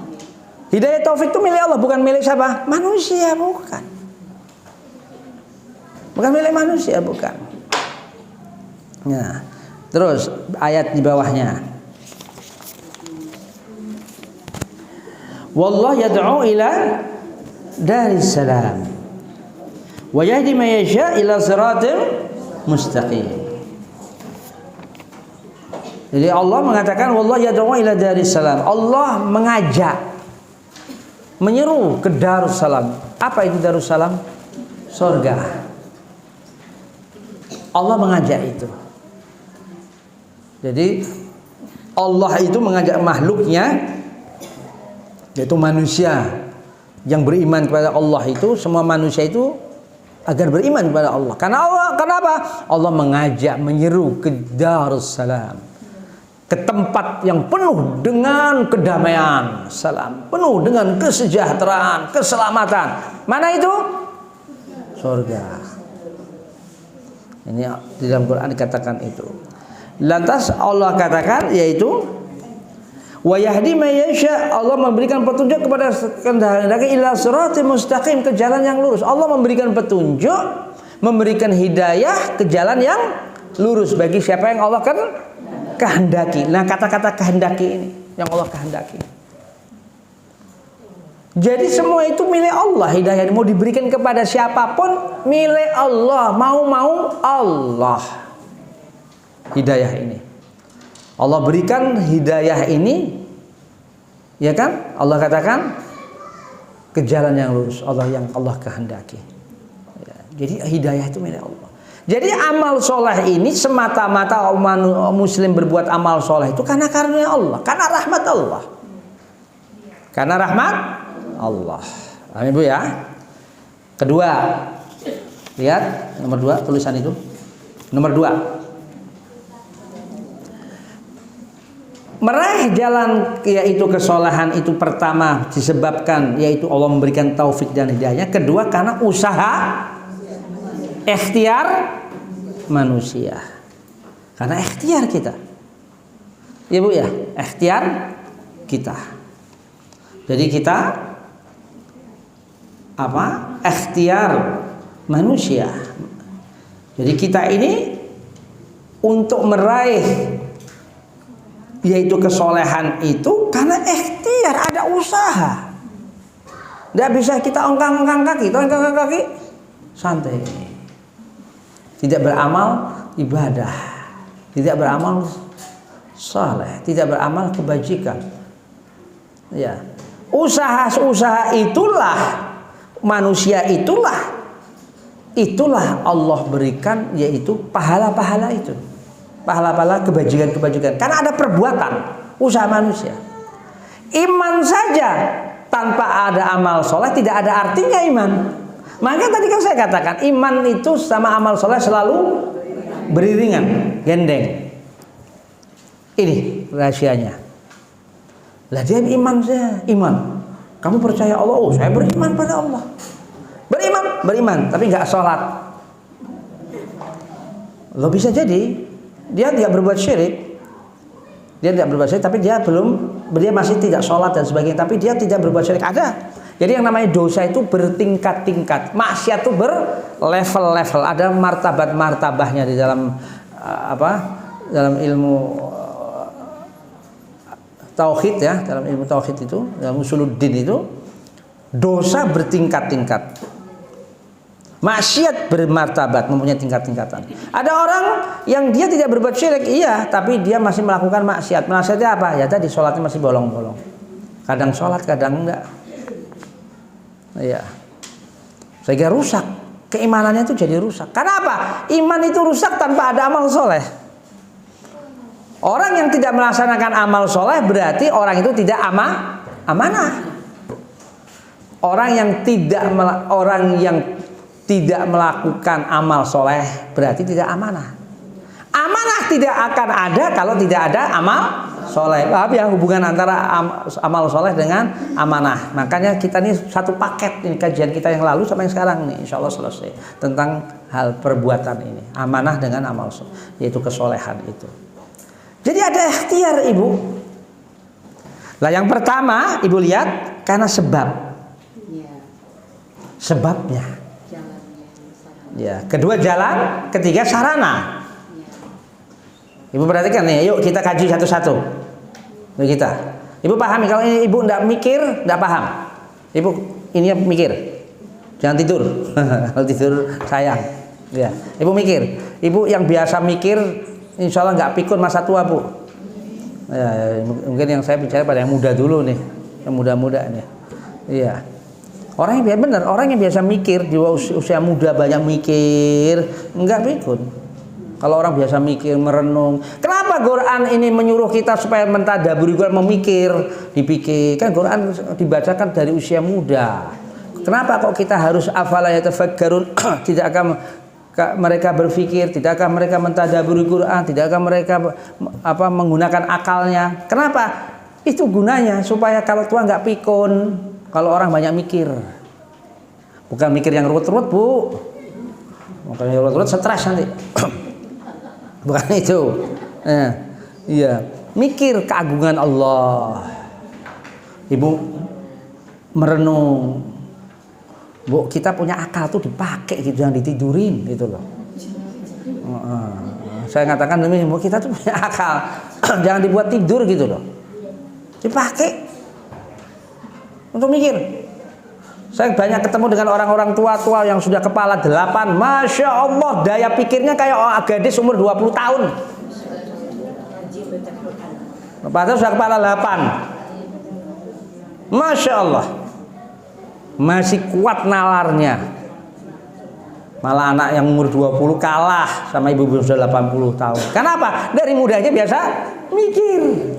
Hidayah taufik itu milik Allah, bukan milik siapa? Manusia, bukan. Bukan milik manusia, bukan. Nah, terus ayat di bawahnya. Wallah yad'u ila daris salam wa yahdi man yasha ila siratim mustaqim. Jadi Allah mengatakan wallahu yad'u ila daris salam. Allah mengajak, menyeru ke Darussalam. Apa itu Darussalam? Surga. Allah mengajak itu. Jadi Allah itu mengajak makhluknya, yaitu manusia yang beriman kepada Allah itu, semua manusia itu agar beriman kepada Allah. Karena Allah, kenapa? Allah mengajak, menyeru ke Darussalam, ke tempat yang penuh dengan kedamaian, salam, penuh dengan kesejahteraan, keselamatan. Mana itu? Surga. Ini di dalam Quran dikatakan itu. Lantas Allah katakan yaitu wa yahdi may yasha, Allah memberikan petunjuk kepada kehendak ila siratal mustaqim, ke jalan yang lurus. Allah memberikan petunjuk, memberikan hidayah ke jalan yang lurus bagi siapa yang Allah kan kehendaki. Nah, kata-kata kehendaki ini yang Allah kehendaki. Jadi semua itu milik Allah, hidayah mau diberikan kepada siapapun milik Allah, mau Allah. Hidayah ini Allah berikan, hidayah ini, ya kan? Allah katakan ke jalan yang lurus, yang Allah kehendaki. Ya, jadi hidayah itu milik Allah. Jadi amal soleh ini semata-mata muslim berbuat amal soleh itu karena karunia Allah, karena rahmat Allah, karena rahmat Allah. Amin Bu ya. Kedua, lihat nomor 2 tulisan itu. Nomor 2, meraih jalan yaitu kesolehan itu pertama disebabkan yaitu Allah memberikan taufik dan hidayah. Kedua karena usaha ikhtiar manusia. Karena ikhtiar kita. Ya Bu ya, ikhtiar kita. Jadi kita ikhtiar manusia. Jadi kita ini untuk meraih yaitu kesolehan itu karena ikhtiar, ada usaha. Tidak bisa kita ongkang-ongkang kaki, santai. Tidak beramal ibadah, tidak beramal saleh, tidak beramal kebajikan. Ya, usaha itulah manusia itulah Allah berikan yaitu pahala-pahala itu. Pahala-pahala kebajikan-kebajikan. Karena ada perbuatan, usaha manusia. Iman saja tanpa ada amal soleh tidak ada artinya iman. Makanya tadi kan saya katakan iman itu sama amal soleh selalu beriringan, gendeng. Ini rahasianya. Lah dia iman saya, iman. Kamu percaya Allah? Oh, saya beriman pada Allah. Beriman, tapi nggak sholat. Lo bisa jadi dia tidak berbuat syirik, tapi dia masih tidak sholat dan sebagainya, tapi dia tidak berbuat syirik. Ada. Jadi yang namanya dosa itu bertingkat-tingkat, maksiat itu berlevel-level, ada martabat-martabahnya di dalam dalam ilmu tauhid ya, dalam ilmu tauhid itu, dalam usuluddin itu, dosa bertingkat-tingkat. Maksiat bermartabat, mempunyai tingkat-tingkatan. Ada orang yang dia tidak berbuat syirik, iya, tapi dia masih melakukan maksiat. Maksiatnya apa? Ya tadi sholatnya masih bolong-bolong. Kadang sholat, kadang enggak. Iya. Sehingga rusak. Keimanannya itu jadi rusak. Karena apa? Iman itu rusak tanpa ada amal soleh. Orang yang tidak melaksanakan amal soleh berarti orang itu tidak amanah. Orang yang tidak melakukan amal soleh berarti tidak amanah. Amanah tidak akan ada kalau tidak ada amal soleh. Paham ya hubungan antara amal soleh dengan amanah. Makanya kita ini satu paket ini kajian kita yang lalu sampai yang sekarang nih, insya Allah selesai tentang hal perbuatan ini, amanah dengan amal soleh, yaitu kesolehan itu. Jadi ada ikhtiar Ibu. Lah yang pertama Ibu lihat karena sebabnya. Ya, kedua jalan, ketiga sarana. Ibu perhatikan nih, yuk kita kaji satu-satu. Yuk kita. Ibu pahami, kalau Ibu enggak mikir, enggak paham. Ibu ini mikir, jangan tidur. Kalau tidur sayang. Ya, ibu mikir. Ibu yang biasa mikir, insya Allah nggak pikun masa tua bu. Ya, mungkin yang saya bicara pada yang muda dulu nih, yang muda-muda nih. Iya. Orang yang benar, orang yang biasa mikir di usia muda banyak mikir, nggak pikun. Kalau orang biasa mikir, merenung, kenapa Quran ini menyuruh kita supaya mentadaburi Quran, memikir, dipikir? Kan Quran dibacakan dari usia muda. Kenapa kok kita harus afala yatafakkarun? Tidakkah mereka berpikir? Tidakkah mereka mentadaburi Quran? Tidakkah mereka menggunakan akalnya? Kenapa? Itu gunanya supaya kalau tua nggak pikun. Kalau orang banyak mikir, bukan mikir yang ruwet-ruwet bu, bukan yang ruwet-ruwet stres nanti. Bukan itu. Iya, mikir keagungan Allah. Ibu merenung, bu, kita punya akal tuh dipakai gitu, jangan ditidurin gitu loh. Saya katakan demikian, bu, kita tuh punya akal, jangan dibuat tidur gitu loh, dipakai untuk mikir. Saya banyak ketemu dengan orang-orang tua-tua yang sudah kepala 8. Masya Allah, daya pikirnya kayak gadis umur 20 tahun. Padahal sudah kepala 8. Masya Allah, masih kuat nalarnya. Malah anak yang umur 20 kalah sama ibu-ibu sudah 80 tahun. Kenapa? Dari mudanya biasa mikir.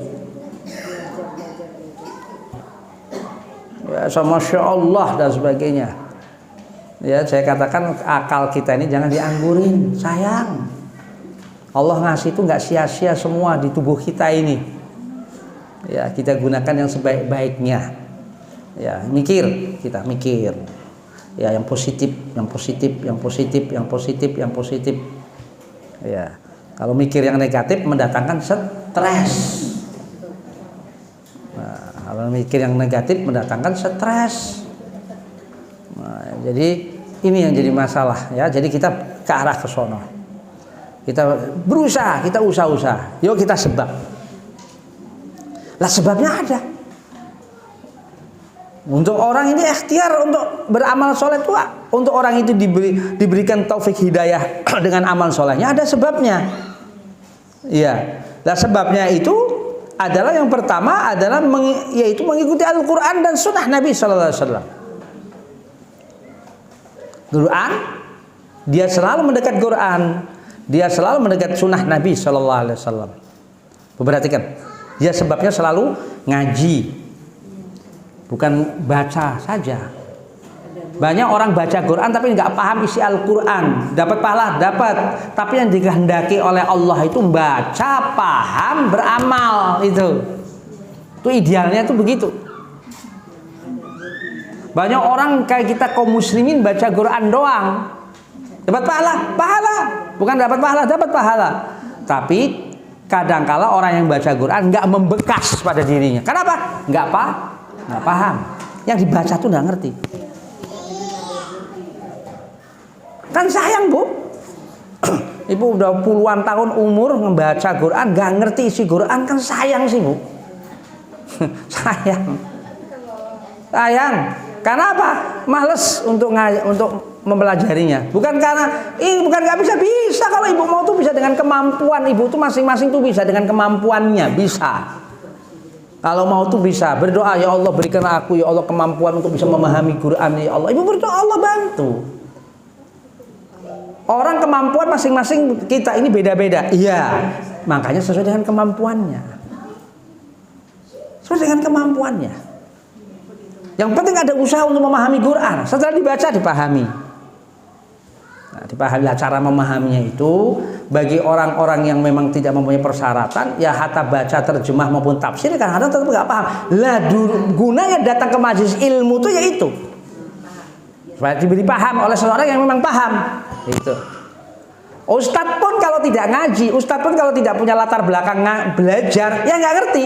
Ya, Masya Allah dan sebagainya. Ya, saya katakan akal kita ini jangan dianggurin, sayang. Allah ngasih itu nggak sia-sia semua di tubuh kita ini. Ya, kita gunakan yang sebaik-baiknya. Ya, mikir, kita mikir. Ya, yang positif, yang positif, yang positif, yang positif, yang positif. Ya, kalau mikir yang negatif mendatangkan stres. Kalau mikir yang negatif mendatangkan stres. Nah, jadi ini yang jadi masalah ya. Jadi kita ke arah ke sono. Kita berusaha, kita usaha-usaha. Yuk kita sebab. Lah sebabnya ada. Untuk orang ini ikhtiar untuk beramal soleh itu, untuk orang itu diberikan taufik hidayah dengan amal solehnya, ada sebabnya. Iya. Lah sebabnya itu adalah yang pertama adalah yaitu mengikuti Al-Quran dan Sunnah Nabi Sallallahu Alaihi Wasallam. Quran, dia selalu mendekat Quran, dia selalu mendekat Sunnah Nabi Sallallahu Alaihi Wasallam. Perhatikan, dia sebabnya selalu ngaji, bukan baca saja. Banyak orang baca Quran tapi nggak paham isi Al-Quran. Dapat pahala, dapat. Tapi yang dikehendaki oleh Allah itu baca, paham, beramal. Itu idealnya itu begitu. Banyak orang kayak kita kaum muslimin baca Quran doang. Dapat pahala, pahala. Bukan dapat pahala, dapat pahala. Tapi kadangkala orang yang baca Quran nggak membekas pada dirinya. Kenapa? Nggak paham. Yang dibaca tuh nggak ngerti. Kan sayang bu, ibu udah puluhan tahun umur membaca Quran nggak ngerti isi Quran, kan sayang sih bu. sayang. Karena apa? Males untuk mempelajarinya. Bukan karena bukan nggak bisa. Kalau ibu mau tuh bisa dengan kemampuan ibu tuh masing-masing tuh bisa dengan kemampuannya, bisa. Kalau mau tuh bisa berdoa, ya Allah berikan aku ya Allah kemampuan untuk bisa memahami Quran ya Allah. Ibu berdoa, Allah bantu. Orang kemampuan masing-masing kita ini beda-beda. Iya, makanya sesuai dengan kemampuannya. Sesuai dengan kemampuannya. Yang penting ada usaha untuk memahami Quran. Setelah dibaca dipahami. Nah, dipahamilah cara memahaminya itu. Bagi orang-orang yang memang tidak mempunyai persyaratan, ya hatta baca terjemah maupun tafsir kadang-kadang tetap nggak paham. Lah gunanya datang ke majelis ilmu itu yaitu supaya diberi paham oleh seseorang yang memang paham. Itu. Ustadz pun kalau tidak ngaji, ustadz pun kalau tidak punya latar belakang belajar, ya nggak ngerti.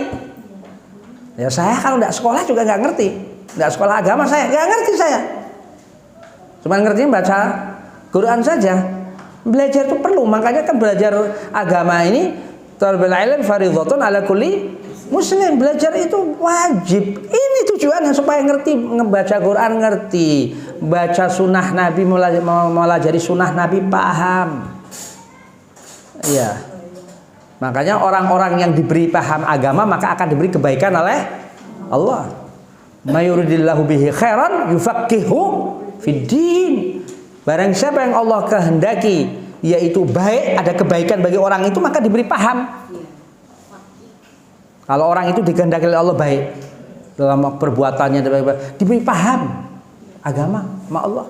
Ya saya kalau nggak sekolah juga nggak ngerti, nggak sekolah agama saya nggak ngerti saya. Cuma ngerti baca Quran saja. Belajar itu perlu, makanya kan belajar agama ini talabul ilm fardhatun ala kulli muslim. Belajar itu wajib. Ini tujuannya supaya ngerti, ngebaca Quran ngerti, baca sunnah Nabi, melajari sunnah Nabi paham. Iya. Makanya orang-orang yang diberi paham agama maka akan diberi kebaikan oleh Allah. Mayuridillahu bihi khairan yufaqihu fiddin. Barang siapa yang Allah kehendaki yaitu baik, ada kebaikan bagi orang itu, maka diberi paham. Kalau orang itu dikehendaki oleh Allah baik dalam perbuatannya, diberi paham agama sama Allah.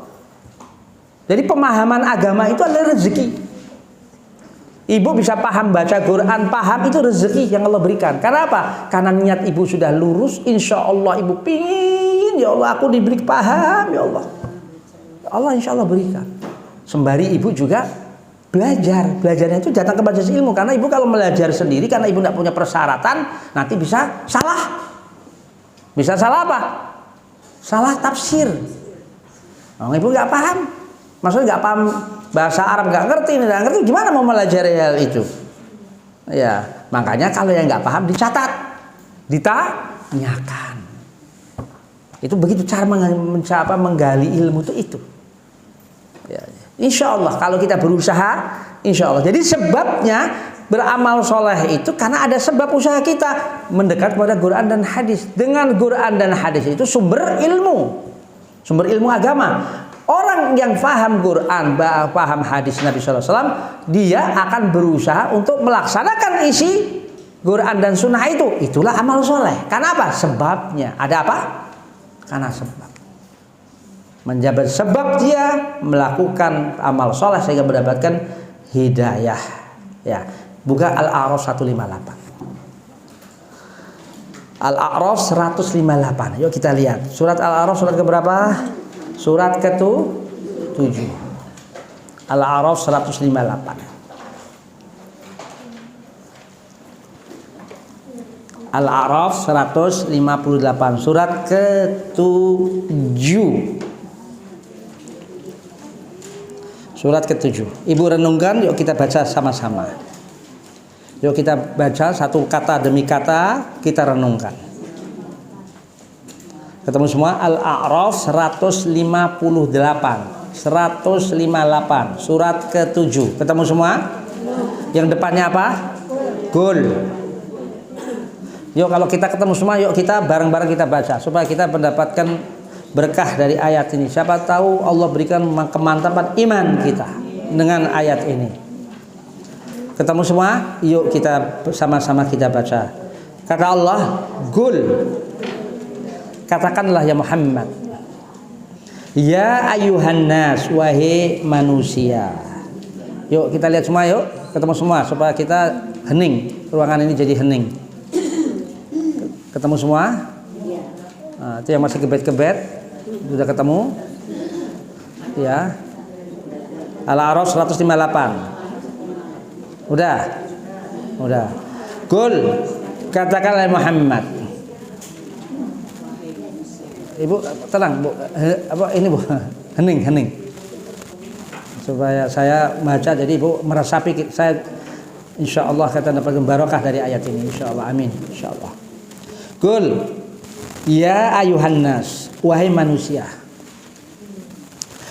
Jadi pemahaman agama itu adalah rezeki. Ibu bisa paham baca Quran, paham itu rezeki yang Allah berikan. Karena apa? Karena niat ibu sudah lurus, insya Allah ibu pingin, ya Allah aku diberi paham, ya Allah. Allah insya Allah berikan. Sembari ibu juga belajarnya itu datang ke majelis ilmu. Karena ibu kalau belajar sendiri, karena ibu tidak punya persyaratan, nanti bisa salah. Bisa salah apa? Salah tafsir. Ibu nggak paham, maksudnya nggak paham bahasa Arab, nggak ngerti, gimana mau melajari hal itu? Ya, makanya kalau yang nggak paham dicatat, ditanyakan. Itu begitu cara menggali ilmu itu. Ya, insya Allah kalau kita berusaha, insya Allah. Jadi sebabnya beramal soleh itu karena ada sebab usaha kita mendekat pada Quran dan hadis. Dengan Quran dan hadis itu sumber ilmu agama. Orang yang paham Quran, paham hadis Nabi SAW, dia akan berusaha untuk melaksanakan isi Quran dan sunnah itu. Itulah amal soleh. Karena apa? Sebabnya. Ada apa? Karena sebab. Menjabat sebab dia melakukan amal soleh sehingga mendapatkan hidayah. Ya, buka Al-A'raf 158. Al-A'raf 158. Yuk kita lihat. Surat Al-A'raf surat keberapa? Surat ke-7. Al-A'raf 158. Al-A'raf 158. Surat ke-7. Surat ke-7. Ibu renungkan, yuk kita baca sama-sama. Yuk kita baca satu kata demi kata, kita renungkan. Ketemu semua? Al-A'raf 158. 158. Surat ke-7. Ketemu semua? Yang depannya apa? Gul. Yuk kalau kita ketemu semua, yuk kita bareng-bareng kita baca supaya kita mendapatkan berkah dari ayat ini. Siapa tahu Allah berikan kemantapan iman kita dengan ayat ini. Ketemu semua? Yuk kita sama-sama kita baca. Kata Allah, Qul, katakanlah ya Muhammad, ya ayuhan nas, wahai manusia. Yuk kita lihat semua, yuk ketemu semua supaya kita hening, ruangan ini jadi hening. Ketemu semua? Nah, itu yang masih kebet-kebet sudah ketemu? Ya. Al-A'raf 158. Udah. Qul, katakanlah Muhammad. Ibu tenang, Bu. Apa ini, Bu? Hening. Supaya saya baca jadi Ibu meresapi, saya insyaallah kita dapat barokah dari ayat ini insyaallah. Amin insyaallah. Qul ya ayuhan nas, wahai manusia.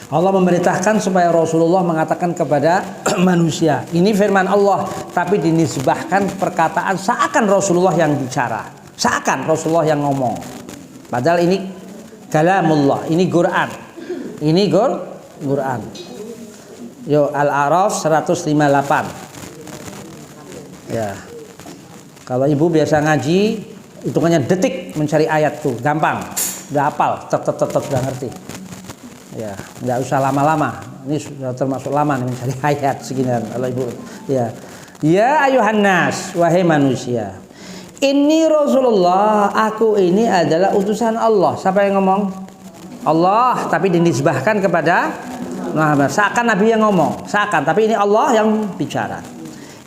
Allah memerintahkan supaya Rasulullah mengatakan kepada manusia. Ini firman Allah, tapi dinisbahkan perkataan seakan Rasulullah yang bicara, seakan Rasulullah yang ngomong. Padahal ini kalamullah, ini Quran. Ini Quran. Yo Al-A'raf 158. Ya. Kalau ibu biasa ngaji, hitungannya detik mencari ayat tuh, gampang. Udah hafal, tetep udah ngerti. Ya, nggak usah lama-lama. Ini sudah termasuk lama nih mencari ayat seginian kalau ibu. Ya, ya ayuhan nas, wahai manusia. Ini Rasulullah, aku ini adalah utusan Allah. Siapa yang ngomong? Allah, tapi dinisbahkan kepada Muhammad. Seakan Nabi yang ngomong, seakan. Tapi ini Allah yang bicara.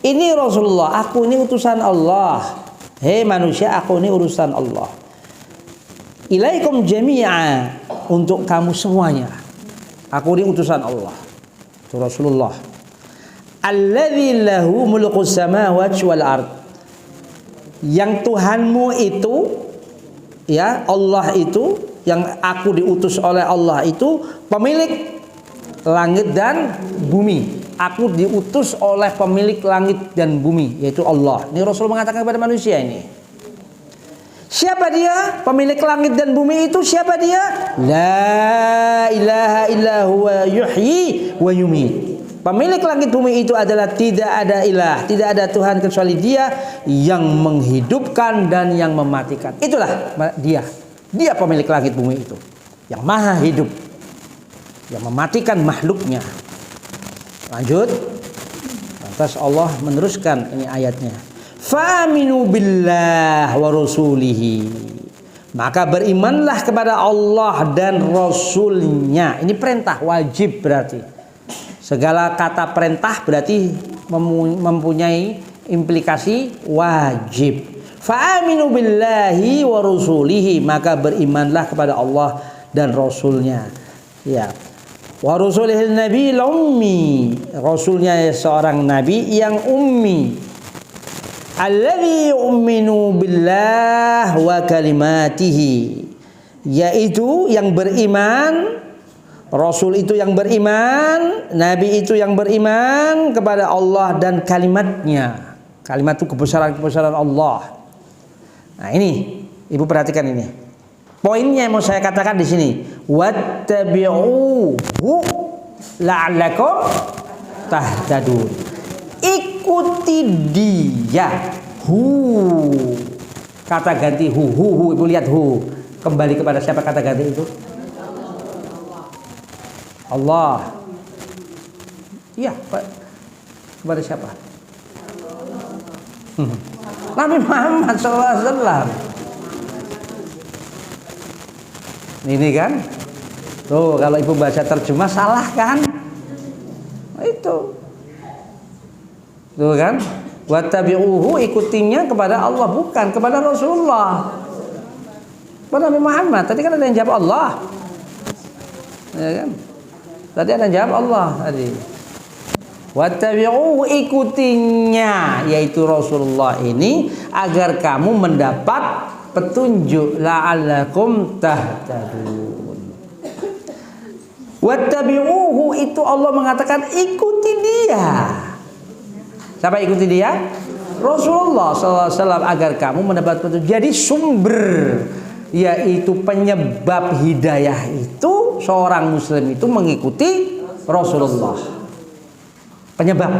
Ini Rasulullah, aku ini utusan Allah. Hei manusia, aku ini urusan Allah. Ilaikum jami'a, untuk kamu semuanya. Aku ini utusan Allah. Itu Rasulullah. Alladzi lahu mulkus samawati wal ard. Yang Tuhanmu itu ya, Allah itu yang aku diutus oleh Allah itu pemilik langit dan bumi. Aku diutus oleh pemilik langit dan bumi, yaitu Allah. Ini Rasul mengatakan kepada manusia ini. Siapa dia? Pemilik langit dan bumi itu siapa dia? La ilaha illa huwa yuhyi wa yumit. Pemilik langit bumi itu adalah tidak ada ilah, tidak ada Tuhan kecuali Dia yang menghidupkan dan yang mematikan. Itulah Dia. Dia pemilik langit bumi itu, yang maha hidup, yang mematikan makhluknya. Lanjut. Lantas Allah meneruskan ini ayatnya. Fa'aminu billah wa rasulihi. Maka berimanlah kepada Allah dan Rasulnya. Ini perintah wajib berarti. Segala kata perintah berarti mempunyai implikasi wajib. Fa'aminu billahi wa rasulihi. Maka berimanlah kepada Allah dan Rasulnya. Ya. Wa rasulihil nabi ummi. Rasulnya seorang nabi yang ummi. Alladzi yu'minu billah wa kalimatihi. Yaitu yang beriman, Rasul itu yang beriman, Nabi itu yang beriman kepada Allah dan kalimatnya. Kalimat itu kebesaran-kebesaran Allah. Nah ini, Ibu perhatikan ini. Poinnya yang mau saya katakan di sini. Wattabi'uhu la'allakum tahtadun. Ikuti dia. Kata ganti hu. Ibu lihat hu. Kembali kepada siapa kata ganti itu? Allah. Iya, Pak. Kepada siapa? Nabi Muhammad SAW. Ini kan? Tuh, kalau Ibu baca terjemah salah kan? Itu. Tuh kan? Wattabi'uhu, ikutinya kepada Allah, bukan kepada Rasulullah. Kepada Nabi Muhammad. Tadi kan ada yang jawab Allah. Ya kan? Tadi ada yang jawab Allah tadi. Wattabi'uhu, ikutinya yaitu Rasulullah ini agar kamu mendapat petunjuk, la'allakum tahtadun. Wattabi'uhu itu Allah mengatakan ikuti dia. Siapa ikuti dia? Rasulullah SAW agar kamu mendapat petunjuk. Jadi sumber yaitu penyebab hidayah itu seorang muslim itu mengikuti Rasulullah. Penyebab.